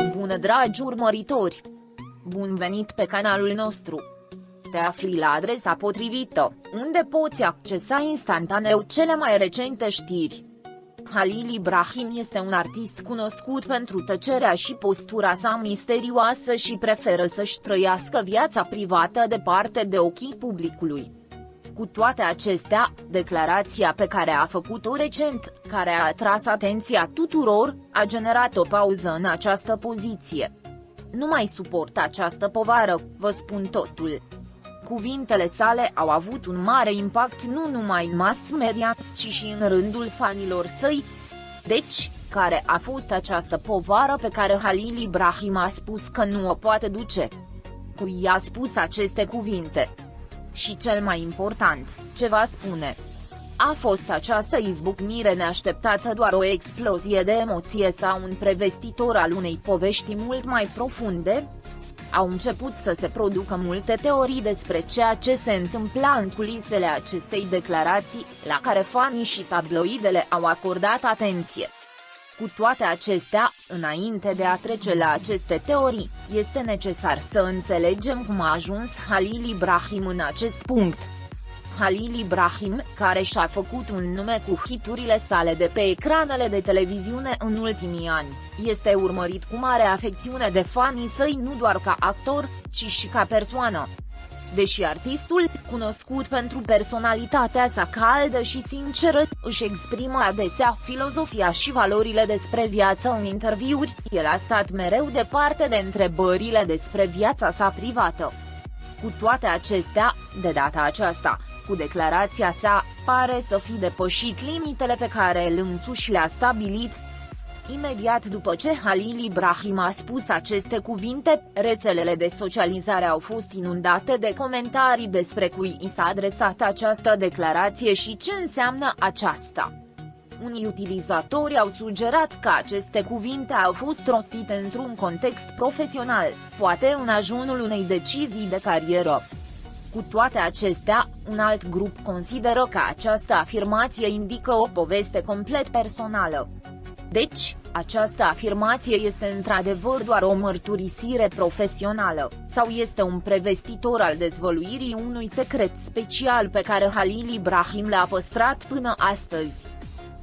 Bună dragi urmăritori! Bun venit pe canalul nostru! Te afli la adresa potrivită, unde poți accesa instantaneu cele mai recente știri. Halil Ibrahim este un artist cunoscut pentru tăcerea și postura sa misterioasă și preferă să-și trăiască viața privată departe de ochii publicului. Cu toate acestea, declarația pe care a făcut-o recent, care a atras atenția tuturor, a generat o pauză în această poziție. Nu mai suport această povară, vă spun totul. Cuvintele sale au avut un mare impact nu numai în mass media, ci și în rândul fanilor săi. Deci, care a fost această povară pe care Halil Ibrahim a spus că nu o poate duce? Cui i-a spus aceste cuvinte? Și cel mai important, ce va spune? A fost această izbucnire neașteptată doar o explozie de emoție sau un prevestitor al unei povești mult mai profunde? Au început să se producă multe teorii despre ceea ce se întâmpla în culisele acestei declarații, la care fanii și tabloidele au acordat atenție. Cu toate acestea, înainte de a trece la aceste teorii, este necesar să înțelegem cum a ajuns Halil Ibrahim în acest punct. Halil Ibrahim, care și-a făcut un nume cu hiturile sale de pe ecranele de televiziune în ultimii ani, este urmărit cu mare afecțiune de fanii săi nu doar ca actor, ci și ca persoană. Deși artistul, cunoscut pentru personalitatea sa caldă și sinceră, își exprimă adesea filozofia și valorile despre viață în interviuri, el a stat mereu departe de întrebările despre viața sa privată. Cu toate acestea, de data aceasta, cu declarația sa, pare să fi depășit limitele pe care el însuși le-a stabilit. Imediat după ce Halil Ibrahim a spus aceste cuvinte, rețelele de socializare au fost inundate de comentarii despre cui i s-a adresat această declarație și ce înseamnă aceasta. Unii utilizatori au sugerat că aceste cuvinte au fost rostite într-un context profesional, poate în ajunul unei decizii de carieră. Cu toate acestea, un alt grup consideră că această afirmație indică o poveste complet personală. Deci, această afirmație este într-adevăr doar o mărturisire profesională, sau este un prevestitor al dezvăluirii unui secret special pe care Halil Ibrahim l-a păstrat până astăzi?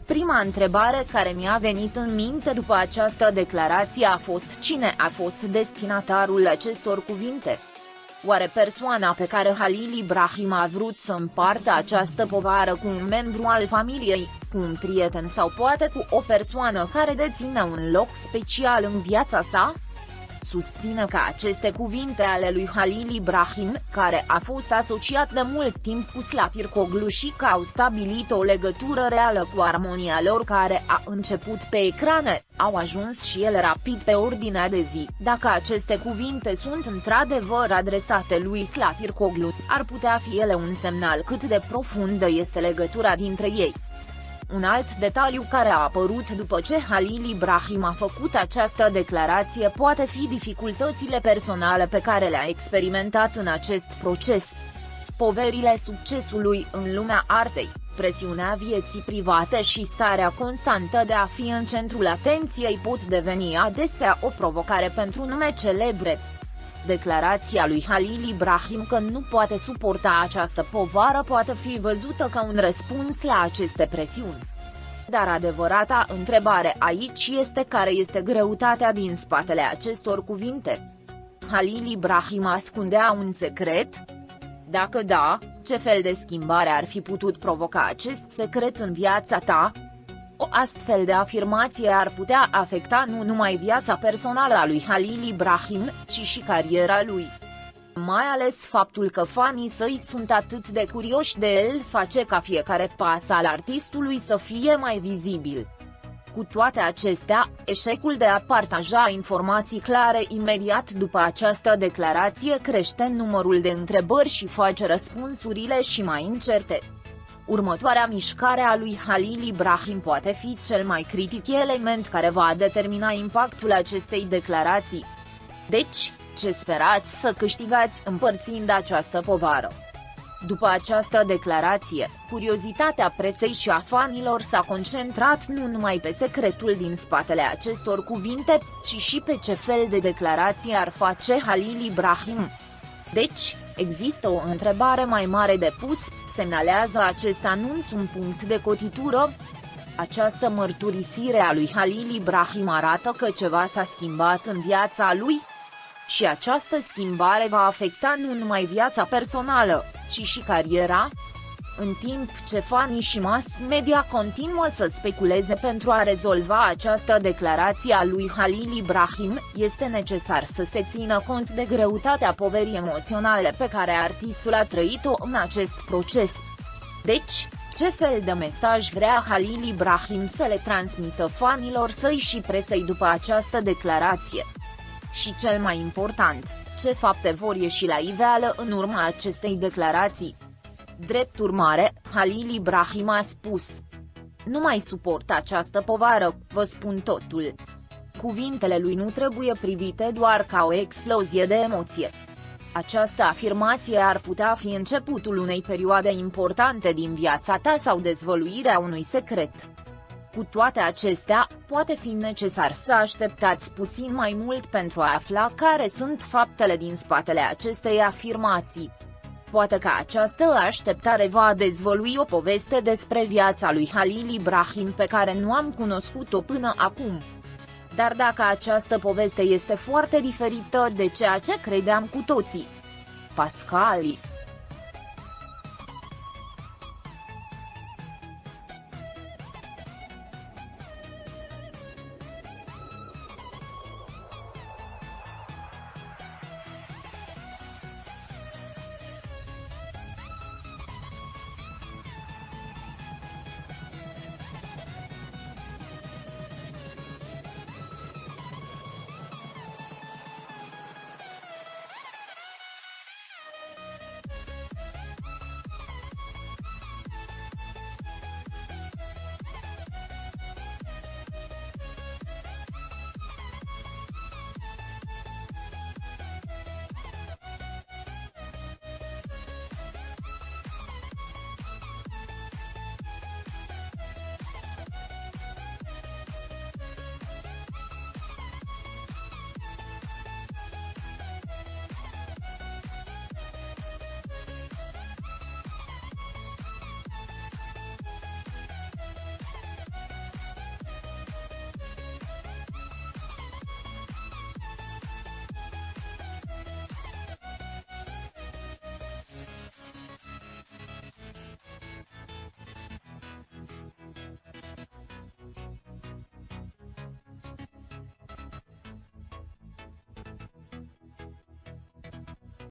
Prima întrebare care mi-a venit în minte după această declarație a fost cine a fost destinatarul acestor cuvinte? Oare persoana pe care Halil Ibrahim a vrut să împartă această povară cu un membru al familiei, cu un prieten sau poate cu o persoană care deține un loc special în viața sa? Susține că aceste cuvinte ale lui Halil Ibrahim, care a fost asociat de mult timp cu Slatircoglu și că au stabilit o legătură reală cu armonia lor care a început pe ecrane, au ajuns și ele rapid pe ordinea de zi. Dacă aceste cuvinte sunt într-adevăr adresate lui Slatircoglu, ar putea fi ele un semnal cât de profundă este legătura dintre ei. Un alt detaliu care a apărut după ce Halil Ibrahim a făcut această declarație poate fi dificultățile personale pe care le-a experimentat în acest proces. Poverile succesului în lumea artei, presiunea vieții private și starea constantă de a fi în centrul atenției pot deveni adesea o provocare pentru nume celebre. Declarația lui Halil Ibrahim că nu poate suporta această povară poate fi văzută ca un răspuns la aceste presiuni. Dar adevărata întrebare aici este care este greutatea din spatele acestor cuvinte. Halil Ibrahim ascundea un secret? Dacă da, ce fel de schimbare ar fi putut provoca acest secret în viața ta? O astfel de afirmație ar putea afecta nu numai viața personală a lui Halil Ibrahim, ci și cariera lui. Mai ales faptul că fanii săi sunt atât de curioși de el face ca fiecare pas al artistului să fie mai vizibil. Cu toate acestea, eșecul de a partaja informații clare imediat după această declarație crește numărul de întrebări și face răspunsurile și mai incerte. Următoarea mișcare a lui Halil Ibrahim poate fi cel mai critic element care va determina impactul acestei declarații. Deci, ce sperați să câștigați împărțind această povară? După această declarație, curiozitatea presei și a fanilor s-a concentrat nu numai pe secretul din spatele acestor cuvinte, ci și pe ce fel de declarație ar face Halil Ibrahim. Deci, există o întrebare mai mare de pus, semnalează acest anunț un punct de cotitură? Această mărturisire a lui Halil Ibrahim arată că ceva s-a schimbat în viața lui? Și această schimbare va afecta nu numai viața personală, ci și cariera? În timp ce fanii și mass media continuă să speculeze pentru a rezolva această declarație a lui Halil Ibrahim, este necesar să se țină cont de greutatea poverii emoționale pe care artistul a trăit-o în acest proces. Deci, ce fel de mesaj vrea Halil Ibrahim să le transmită fanilor săi și presei după această declarație? Și cel mai important, ce fapte vor ieși la iveală în urma acestei declarații? Drept urmare, Halil Ibrahim a spus: "Nu mai suport această povară, vă spun totul." Cuvintele lui nu trebuie privite doar ca o explozie de emoție. Această afirmație ar putea fi începutul unei perioade importante din viața ta sau dezvăluirea unui secret. Cu toate acestea, poate fi necesar să așteptați puțin mai mult pentru a afla care sunt faptele din spatele acestei afirmații. Poate că această așteptare va dezvălui o poveste despre viața lui Halil Ibrahim pe care nu am cunoscut-o până acum. Dar dacă această poveste este foarte diferită de ceea ce credeam cu toții. Pascali